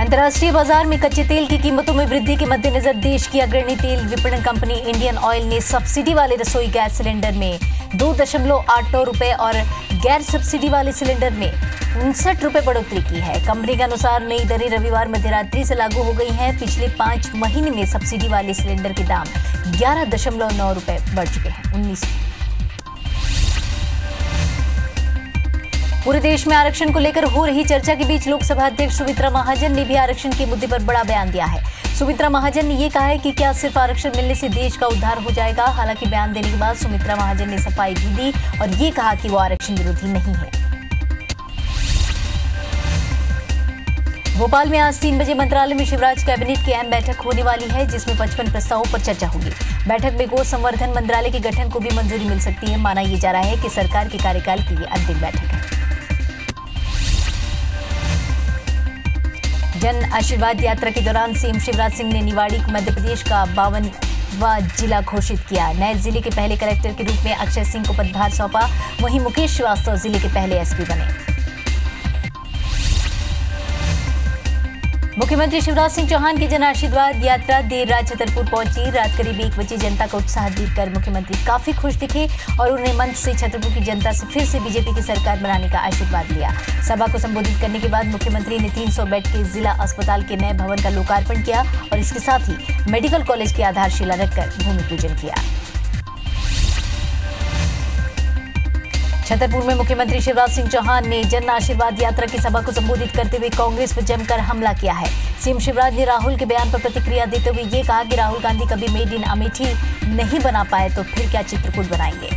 अंतर्राष्ट्रीय बाजार में कच्चे तेल की कीमतों में वृद्धि के मद्देनजर देश की अग्रणी तेल विपणन कंपनी इंडियन ऑयल ने सब्सिडी वाले रसोई गैस सिलेंडर में 2.89 रुपए और गैर सब्सिडी वाले सिलेंडर में 59 रुपए बढ़ोतरी की है। कंपनी के अनुसार नई दरें रविवार मध्यरात्रि से लागू हो गई हैं। पिछले 5 महीने में सब्सिडी वाले सिलेंडर के दाम 11.9 रुपए बढ़ चुके हैं। 19 पूरे देश में आरक्षण को लेकर हो रही चर्चा के बीच लोकसभा अध्यक्ष सुमित्रा महाजन ने भी आरक्षण के मुद्दे पर बड़ा बयान दिया है। सुमित्रा महाजन ने ये कहा है कि क्या सिर्फ आरक्षण मिलने से देश का उद्धार हो जाएगा। हालांकि बयान देने के बाद सुमित्रा महाजन ने सफाई भी दी और ये कहा कि वो आरक्षण विरोधी नहीं है। भोपाल में आज 3 बजे मंत्रालय में शिवराज कैबिनेट की अहम बैठक होने वाली है, जिसमें 55 प्रस्तावों पर चर्चा होगी। बैठक में गो संवर्धन मंत्रालय के गठन को भी मंजूरी मिल सकती है। माना यह जा रहा है कि सरकार के कार्यकाल की ये अंतिम बैठक है। जन आशीर्वाद यात्रा के दौरान सीएम शिवराज सिंह ने निवाड़ी मध्य प्रदेश का 52वां जिला घोषित किया। नए जिले के पहले कलेक्टर के रूप में अक्षय सिंह को पदभार सौंपा। वहीं मुकेश श्रीवास्तव जिले के पहले एसपी बने। मुख्यमंत्री शिवराज सिंह चौहान की जन आशीर्वाद यात्रा देर रात छतरपुर पहुंची। रात करीब 1 बजे जनता का उत्साह देखकर मुख्यमंत्री काफी खुश दिखे और उन्होंने मंच से छतरपुर की जनता से फिर से बीजेपी की सरकार बनाने का आशीर्वाद लिया। सभा को संबोधित करने के बाद मुख्यमंत्री ने 300 बेड के जिला अस्पताल के नए भवन का लोकार्पण किया और इसके साथ ही मेडिकल कॉलेज की आधारशिला रखकर भूमि पूजन किया। छतरपुर में मुख्यमंत्री शिवराज सिंह चौहान ने जन आशीर्वाद यात्रा की सभा को संबोधित करते हुए कांग्रेस पर जमकर हमला किया है। सीएम शिवराज ने राहुल के बयान पर प्रतिक्रिया देते हुए ये कहा कि राहुल गांधी कभी मेड इन अमेठी नहीं बना पाए तो फिर क्या चित्रकूट बनाएंगे।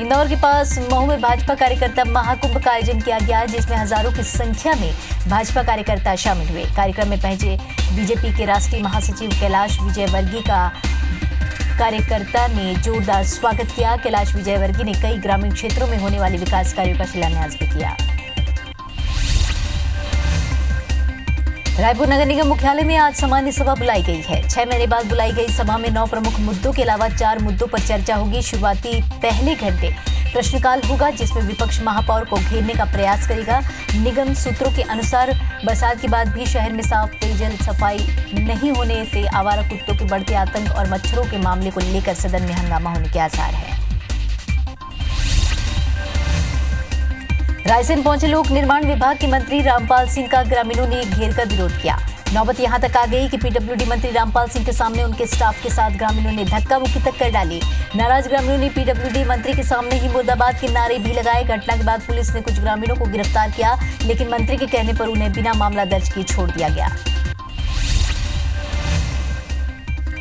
इंदौर के पास महू में भाजपा कार्यकर्ता महाकुंभ का आयोजन किया गया, जिसमें हजारों की संख्या में भाजपा कार्यकर्ता शामिल हुए। कार्यक्रम में पहुंचे बीजेपी के राष्ट्रीय महासचिव कैलाश विजयवर्गीय का कार्यकर्ता ने जोरदार स्वागत किया। कैलाश विजयवर्गीय ने कई ग्रामीण क्षेत्रों में होने वाले विकास कार्यों का शिलान्यास भी किया। रायपुर नगर निगम मुख्यालय में आज सामान्य सभा बुलाई गई है। 6 महीने बाद बुलाई गई सभा में 9 प्रमुख मुद्दों के अलावा 4 मुद्दों पर चर्चा होगी। शुरुआती पहले घंटे प्रश्नकाल होगा, जिसमें विपक्ष महापौर को घेरने का प्रयास करेगा। निगम सूत्रों के अनुसार बरसात के बाद भी शहर में साफ पेयजल सफाई नहीं होने से आवारा कुत्तों के बढ़ते आतंक और मच्छरों के मामले को लेकर सदन में हंगामा होने के आसार है। रायसेन पहुंचे लोक निर्माण विभाग के मंत्री रामपाल सिंह का ग्रामीणों ने घेरकर विरोध किया। नौबत यहां तक आ गई कि पीडब्ल्यूडी मंत्री रामपाल सिंह के सामने उनके स्टाफ के साथ ग्रामीणों ने धक्का मुक्की तक कर डाली। नाराज ग्रामीणों ने पीडब्ल्यूडी मंत्री के सामने ही मुर्दाबाद के नारे भी लगाए। घटना के बाद पुलिस ने कुछ ग्रामीणों को गिरफ्तार किया, लेकिन मंत्री के कहने पर उन्हें बिना मामला दर्ज किए छोड़ दिया गया।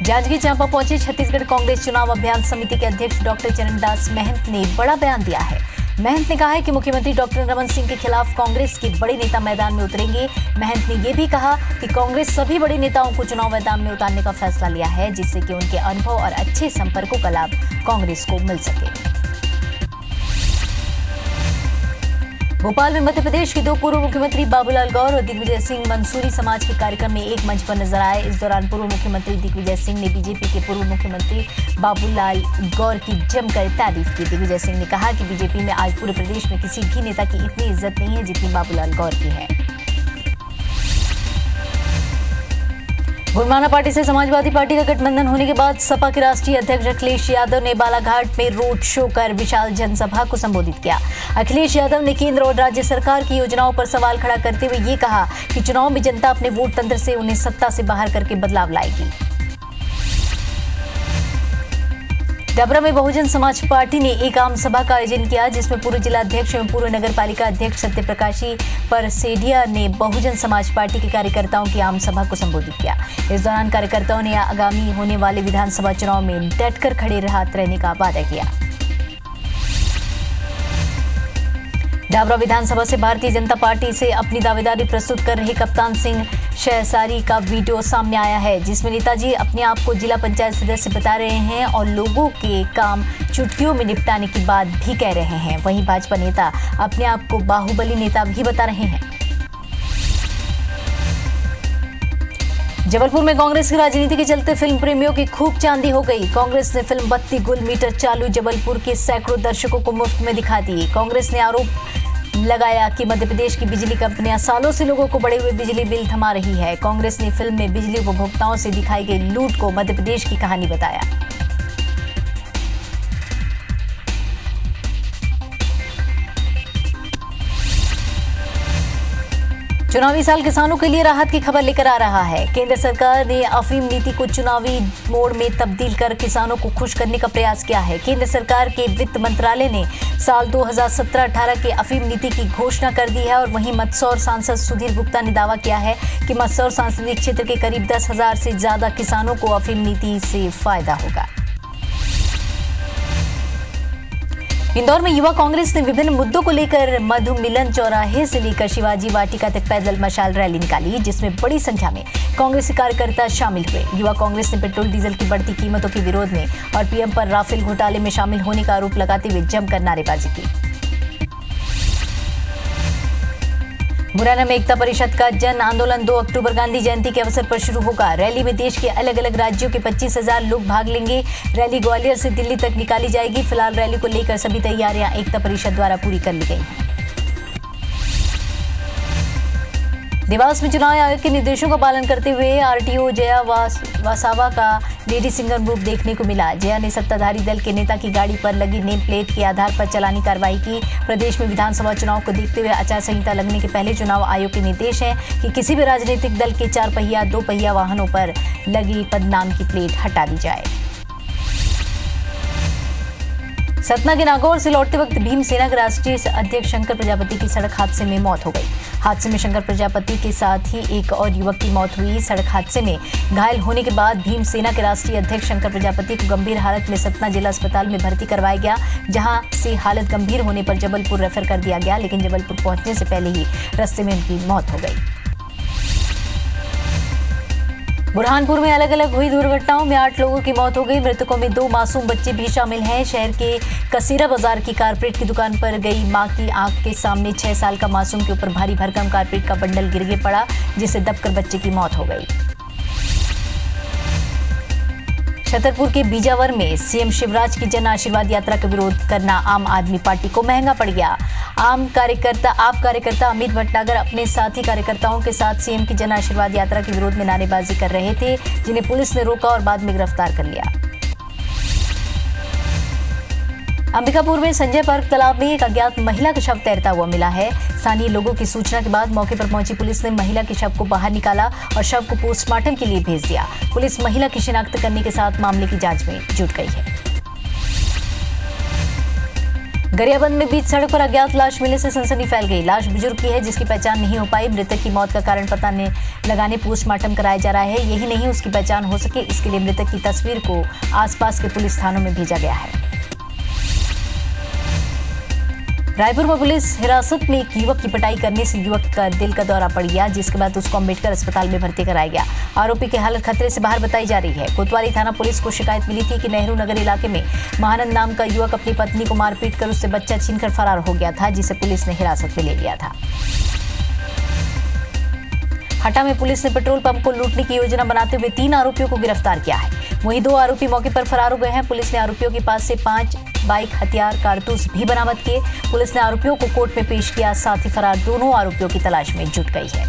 जांजगीर चांपा पहुंचे छत्तीसगढ़ कांग्रेस चुनाव अभियान समिति के अध्यक्ष डॉक्टर चरणदास महंत ने बड़ा बयान दिया है। महंत ने कहा है कि मुख्यमंत्री डॉक्टर रमन सिंह के खिलाफ कांग्रेस के बड़े नेता मैदान में उतरेंगे। महंत ने यह भी कहा कि कांग्रेस सभी बड़े नेताओं को चुनाव मैदान में उतारने का फैसला लिया है, जिससे कि उनके अनुभव और अच्छे संपर्कों का लाभ कांग्रेस को मिल सके। भोपाल में मध्य प्रदेश के 2 पूर्व मुख्यमंत्री बाबूलाल गौर और दिग्विजय सिंह मंसूरी समाज के कार्यक्रम में एक मंच पर नजर आए। इस दौरान पूर्व मुख्यमंत्री दिग्विजय सिंह ने बीजेपी के पूर्व मुख्यमंत्री बाबूलाल गौर की जमकर तारीफ की। दिग्विजय सिंह ने कहा कि बीजेपी में आज पूरे प्रदेश में किसी भी नेता की इतनी इज्जत नहीं है जितनी बाबूलाल गौर की है। गुरमाना पार्टी से समाजवादी पार्टी का गठबंधन होने के बाद सपा के राष्ट्रीय अध्यक्ष अखिलेश यादव ने बालाघाट में रोड शो कर विशाल जनसभा को संबोधित किया। अखिलेश यादव ने केंद्र और राज्य सरकार की योजनाओं पर सवाल खड़ा करते हुए ये कहा कि चुनाव में जनता अपने वोट तंत्र से उन्हें सत्ता से बाहर करके बदलाव लाएगी। डबरा में बहुजन समाज पार्टी ने एक आम सभा का आयोजन किया, जिसमें पूर्व जिलाध्यक्ष एवं पूर्व नगर पालिका अध्यक्ष सत्यप्रकाशी परसेडिया ने बहुजन समाज पार्टी के कार्यकर्ताओं की आम सभा को संबोधित किया। इस दौरान कार्यकर्ताओं ने आगामी होने वाले विधानसभा चुनाव में डटकर खड़े रहने का वादा किया। डाबरा विधानसभा से भारतीय जनता पार्टी से अपनी दावेदारी प्रस्तुत कर रहे कप्तान सिंह शहसारी का वीडियो सामने आया है, जिसमें नेताजी अपने आप को जिला पंचायत सदस्य बता रहे हैं और लोगों के काम चुटकियों में निपटाने की बात भी कह रहे हैं। वहीं भाजपा नेता अपने आप को बाहुबली नेता भी बता रहे हैं। जबलपुर में कांग्रेस की राजनीति के चलते फिल्म प्रेमियों की खूब चांदी हो गई। कांग्रेस ने फिल्म 32 गुल मीटर चालू जबलपुर के सैकड़ों दर्शकों को मुफ्त में दिखा दी। कांग्रेस ने आरोप लगाया कि मध्य प्रदेश की बिजली कंपनियां सालों से लोगों को बढ़े हुए बिजली बिल थमा रही है। कांग्रेस ने फिल्म में बिजली उपभोक्ताओं से दिखाई गई लूट को मध्य प्रदेश की कहानी बताया। चुनावी साल किसानों के लिए राहत की खबर लेकर आ रहा है। केंद्र सरकार ने अफीम नीति को चुनावी मोड में तब्दील कर किसानों को खुश करने का प्रयास किया है। केंद्र सरकार के वित्त मंत्रालय ने साल 2017-18 के अफीम नीति की घोषणा कर दी है और वहीं मंदसौर सांसद सुधीर गुप्ता ने दावा किया है कि मंदसौर संसदीय क्षेत्र के करीब 10,000 से ज्यादा किसानों को अफीम नीति से फायदा होगा। इंदौर में युवा कांग्रेस ने विभिन्न मुद्दों को लेकर मधु मिलन चौराहे से लेकर शिवाजी वाटिका तक पैदल मशाल रैली निकाली, जिसमें बड़ी संख्या में कांग्रेसी कार्यकर्ता शामिल हुए। युवा कांग्रेस ने पेट्रोल डीजल की बढ़ती कीमतों के विरोध में और पीएम पर राफेल घोटाले में शामिल होने का आरोप लगाते हुए जमकर नारेबाजी की। मुरैना में एकता परिषद का जन आंदोलन 2 अक्टूबर गांधी जयंती के अवसर पर शुरू होगा। रैली में देश के अलग अलग राज्यों के 25,000 लोग भाग लेंगे। रैली ग्वालियर से दिल्ली तक निकाली जाएगी। फिलहाल रैली को लेकर सभी तैयारियां एकता परिषद द्वारा पूरी कर ली गई हैं। देवास में चुनाव आयोग के निर्देशों का पालन करते हुए आरटीओ जया वसावा का लेडी सिंगर ग्रुप देखने को मिला। जया ने सत्ताधारी दल के नेता की गाड़ी पर लगी नेम प्लेट के आधार पर चालानी कार्रवाई की। प्रदेश में विधानसभा चुनाव को देखते हुए आचार संहिता लगने के पहले चुनाव आयोग के निर्देश है कि किसी भी राजनीतिक दल के 4 पहिया 2 पहिया वाहनों पर लगी पदनाम की प्लेट हटा दी जाए। सतना के नागौर से लौटते वक्त भीमसेना के राष्ट्रीय अध्यक्ष शंकर प्रजापति की सड़क हादसे में मौत हो गई। हादसे में शंकर प्रजापति के साथ ही एक और युवक की मौत हुई। सड़क हादसे में घायल होने के बाद भीमसेना के राष्ट्रीय अध्यक्ष शंकर प्रजापति को गंभीर हालत में सतना जिला अस्पताल में भर्ती करवाया गया, जहां से हालत गंभीर होने पर जबलपुर रेफर कर दिया गया, लेकिन जबलपुर पहुंचने से पहले ही रास्ते में उनकी मौत हो गई। बुरहानपुर में अलग अलग हुई दुर्घटनाओं में 8 लोगों की मौत हो गई। मृतकों में 2 मासूम बच्चे भी शामिल हैं। शहर के कसीरा बाजार की कारपेट की दुकान पर गई मां की आंख के सामने 6 साल का मासूम के ऊपर भारी भरकम कारपेट का बंडल गिर पड़ा, जिससे दबकर बच्चे की मौत हो गई। छतरपुर के बीजावर में सीएम शिवराज की जन आशीर्वाद यात्रा का विरोध करना आम आदमी पार्टी को महंगा पड़ गया। आप कार्यकर्ता अमित भटनागर अपने साथी कार्यकर्ताओं के साथ सीएम की जन आशीर्वाद यात्रा के विरोध में नारेबाजी कर रहे थे, जिन्हें पुलिस ने रोका और बाद में गिरफ्तार कर लिया। अंबिकापुर में संजय पार्क तालाब में एक अज्ञात महिला का शव तैरता हुआ मिला है। स्थानीय लोगों की सूचना के बाद मौके पर पहुंची पुलिस ने महिला के शव को बाहर निकाला और शव को पोस्टमार्टम के लिए भेज दिया। पुलिस महिला की शिनाख्त करने के साथ मामले की जांच में जुट गई है। गरियाबंद में बीच सड़क पर अज्ञात लाश मिलने से सनसनी फैल गई। लाश बुजुर्ग की है, जिसकी पहचान नहीं हो पाई। मृतक की मौत का कारण पता लगाने पोस्टमार्टम कराया जा रहा है। यही नहीं, उसकी पहचान हो सके इसके लिए मृतक की तस्वीर को आसपास के पुलिस थानों में भेजा गया है। रायपुर में पुलिस हिरासत में एक युवक की पिटाई करने से युवक का दिल का दौरा पड़ गया, जिसके बाद उसको अम्बेडकर अस्पताल में भर्ती कराया गया। आरोपी की हालत खतरे से बाहर बताई जा रही है। कोतवाली थाना पुलिस को शिकायत मिली थी कि नेहरू नगर इलाके में महानंद नाम का युवक अपनी पत्नी को मारपीट कर उससे बच्चा छीनकर फरार हो गया था, जिसे पुलिस ने हिरासत में ले लिया था। हटा में पुलिस ने पेट्रोल पंप को लूटने की योजना बनाते हुए 3 आरोपियों को गिरफ्तार किया है। वहीं 2 आरोपी मौके पर फरार हो गए हैं। पुलिस ने आरोपियों के पास से 5 बाइक, हथियार, कारतूस भी बरामद किए। पुलिस ने आरोपियों को कोर्ट में पेश किया, साथ ही फरार दोनों आरोपियों की तलाश में जुट गई है।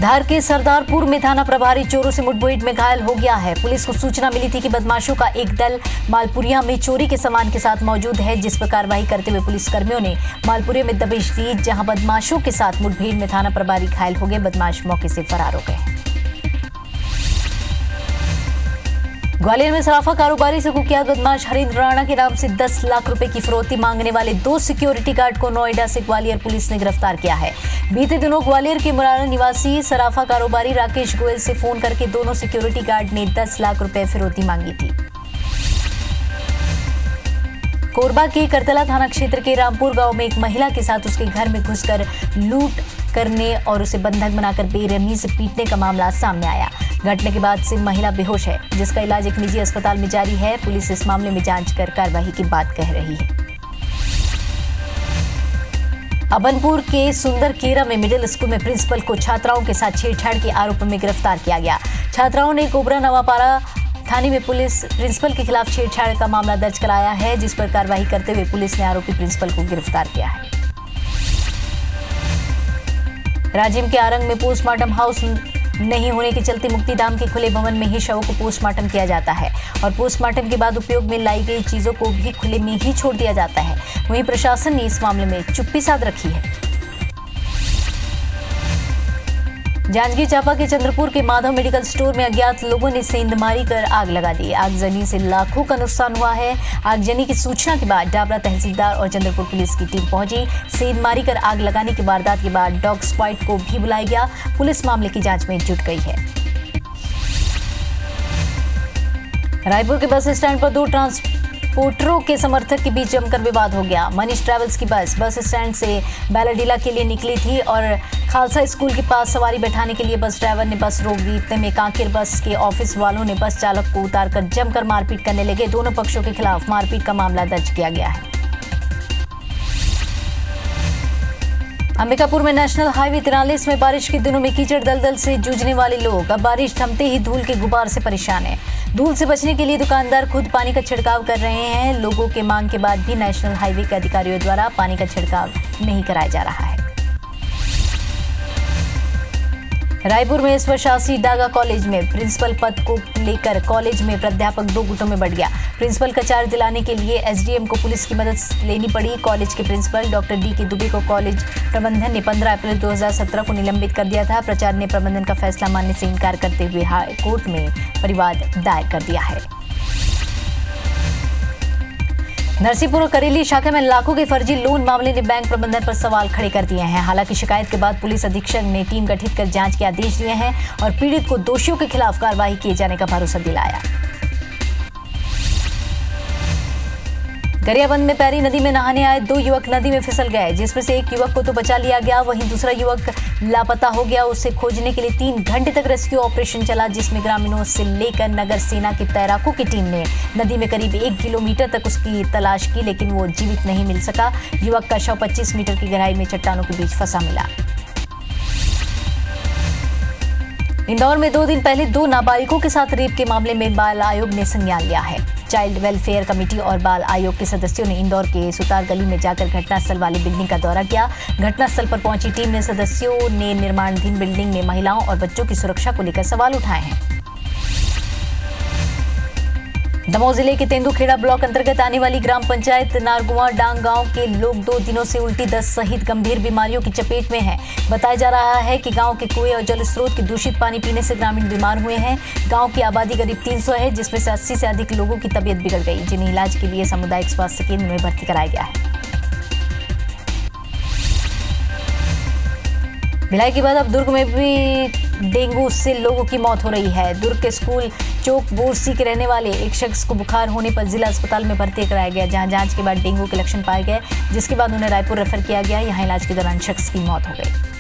धार के सरदारपुर में थाना प्रभारी चोरों से मुठभेड़ में घायल हो गया है। पुलिस को सूचना मिली थी कि बदमाशों का एक दल मालपुरिया में चोरी के सामान के साथ मौजूद है, जिस पर कार्रवाई करते हुए पुलिसकर्मियों ने मालपुरिया में दबिश दी, जहां बदमाशों के साथ मुठभेड़ में थाना प्रभारी घायल हो गए। बदमाश मौके से फरार हो गए। ग्वालियर में सराफा कारोबारी से कुख्यात बदमाश हरिंद्र राणा के नाम से 10 लाख रुपए की फिरौती मांगने वाले 2 सिक्योरिटी गार्ड को नोएडा से ग्वालियर पुलिस ने गिरफ्तार किया है। बीते दिनों ग्वालियर के मुरारा निवासी सराफा कारोबारी राकेश गोयल से फोन करके दोनों सिक्योरिटी गार्ड ने 10 लाख रुपए फिरौती मांगी थी। कोरबा के करतला थाना क्षेत्र के रामपुर गांव में एक महिला के साथ उसके घर में घुसकर लूट करने और उसे बंधक बनाकर बेरहमी से पीटने का मामला सामने आया। घटना के बाद से महिला बेहोश है, जिसका इलाज एक निजी अस्पताल में जारी है। पुलिस इस मामले में जांच कर कार्रवाई की बात कह रही है। अबनपुर के सुंदर केरा में मिडिल स्कूल में प्रिंसिपल को छात्राओं के साथ छेड़छाड़ के आरोप में गिरफ्तार किया गया। छात्राओं ने कोबरा नवापारा थाने में पुलिस प्रिंसिपल के खिलाफ छेड़छाड़ का मामला दर्ज कराया है, जिस पर कार्रवाई करते हुए पुलिस ने आरोपी प्रिंसिपल को गिरफ्तार किया है। राजिम के आरंग में पोस्टमार्टम हाउस नहीं होने के चलते मुक्तिधाम के खुले भवन में ही शवों को पोस्टमार्टम किया जाता है और पोस्टमार्टम के बाद उपयोग में लाई गई चीजों को भी खुले में ही छोड़ दिया जाता है। वहीं प्रशासन ने इस मामले में चुप्पी साध रखी है। जांजगीर चांपा के चंद्रपुर के माधव मेडिकल स्टोर में अज्ञात लोगों ने सेंधमारी कर आग लगा दी। आगजनी से लाखों का नुकसान हुआ है। आगजनी की सूचना के बाद डाबरा तहसीलदार और चंद्रपुर पुलिस की टीम पहुंची। सेंधमारी कर आग लगाने की वारदात के बाद डॉग स्क्वाड को भी बुलाया गया। पुलिस मामले की जांच में जुट गई है। रायपुर के बस स्टैंड पर दो ट्रांसपोर्टरों के समर्थक के बीच जमकर विवाद हो गया। मनीष ट्रैवल्स की बस स्टैंड से बैलाडीला के लिए निकली थी और खालसा स्कूल के पास सवारी बैठाने के लिए बस ड्राइवर ने बस रोक दी। इतने में कांकेर बस के ऑफिस वालों ने बस चालक को उतारकर जमकर मारपीट करने लगे। दोनों पक्षों के खिलाफ मारपीट का मामला दर्ज किया गया है। अंबिकापुर में नेशनल हाईवे 43 में बारिश के दिनों में कीचड़ दलदल से जूझने वाले लोग अब बारिश थमते ही धूल के गुबार से परेशान हैं। धूल से बचने के लिए दुकानदार खुद पानी का छिड़काव कर रहे हैं। लोगों के मांग के बाद भी नेशनल हाईवे के अधिकारियों द्वारा पानी का छिड़काव नहीं कराया जा रहा है। रायपुर में इस वर्ष शासी डागा कॉलेज में प्रिंसिपल पद को लेकर कॉलेज में प्राध्यापक दो गुटों में बढ़ गया। प्रिंसिपल का चार्ज दिलाने के लिए एसडीएम को पुलिस की मदद लेनी पड़ी। कॉलेज के प्रिंसिपल डॉक्टर डी के दुबे को कॉलेज प्रबंधन ने 15 अप्रैल 2017 को निलंबित कर दिया था। प्राचार्य ने प्रबंधन का फैसला मानने से इनकार करते हुए हाई कोर्ट में परिवाद दायर कर दिया है। नरसिंहपुर और करेली शाखा में लाखों के फर्जी लोन मामले ने बैंक प्रबंधन पर सवाल खड़े कर दिए हैं। हालांकि शिकायत के बाद पुलिस अधीक्षक ने टीम गठित कर जांच के आदेश दिए हैं और पीड़ित को दोषियों के खिलाफ कार्रवाई किए जाने का भरोसा दिलाया। गरियाबंद में पैरी नदी में नहाने आए दो युवक नदी में फिसल गए, जिसमें से एक युवक को तो बचा लिया गया, वहीं दूसरा युवक लापता हो गया। उसे खोजने के लिए 3 घंटे तक रेस्क्यू ऑपरेशन चला, जिसमें ग्रामीणों से लेकर नगर सेना की तैराकों की टीम ने नदी में करीब 1 किलोमीटर तक उसकी तलाश की, लेकिन वो जीवित नहीं मिल सका। युवक का शव 25 मीटर की गहराई में चट्टानों के बीच फंसा मिला। इंदौर में 2 दिन पहले 2 नाबालिगों के साथ रेप के मामले में बाल आयोग ने संज्ञान लिया है। चाइल्ड वेलफेयर कमेटी और बाल आयोग के सदस्यों ने इंदौर के सुतार गली में जाकर घटनास्थल वाली बिल्डिंग का दौरा किया। घटनास्थल पर पहुंची टीम ने सदस्यों ने निर्माणाधीन बिल्डिंग में महिलाओं और बच्चों की सुरक्षा को लेकर सवाल उठाए हैं। दमोह जिले के तेंदुखेड़ा ब्लॉक अंतर्गत आने वाली ग्राम पंचायत नारगुआ डांग गांव के लोग 2 दिनों से उल्टी दस्त सहित गंभीर बीमारियों की चपेट में हैं। बताया जा रहा है कि गांव के कुएं और जल स्रोत के दूषित पानी पीने से ग्रामीण बीमार हुए हैं। गांव की आबादी करीब 300 है, जिसमें से 80 से अधिक लोगों की तबीयत बिगड़ गई, जिन्हें इलाज के लिए सामुदायिक स्वास्थ्य केंद्र में भर्ती कराया गया है। भिलाई के बाद अब दुर्ग में भी डेंगू से लोगों की मौत हो रही है। दुर्ग के स्कूल चौक बोरसी के रहने वाले एक शख्स को बुखार होने पर जिला अस्पताल में भर्ती कराया गया, जहां जांच के बाद डेंगू के लक्षण पाए गए, जिसके बाद उन्हें रायपुर रेफर किया गया। यहां इलाज के दौरान शख्स की मौत हो गई।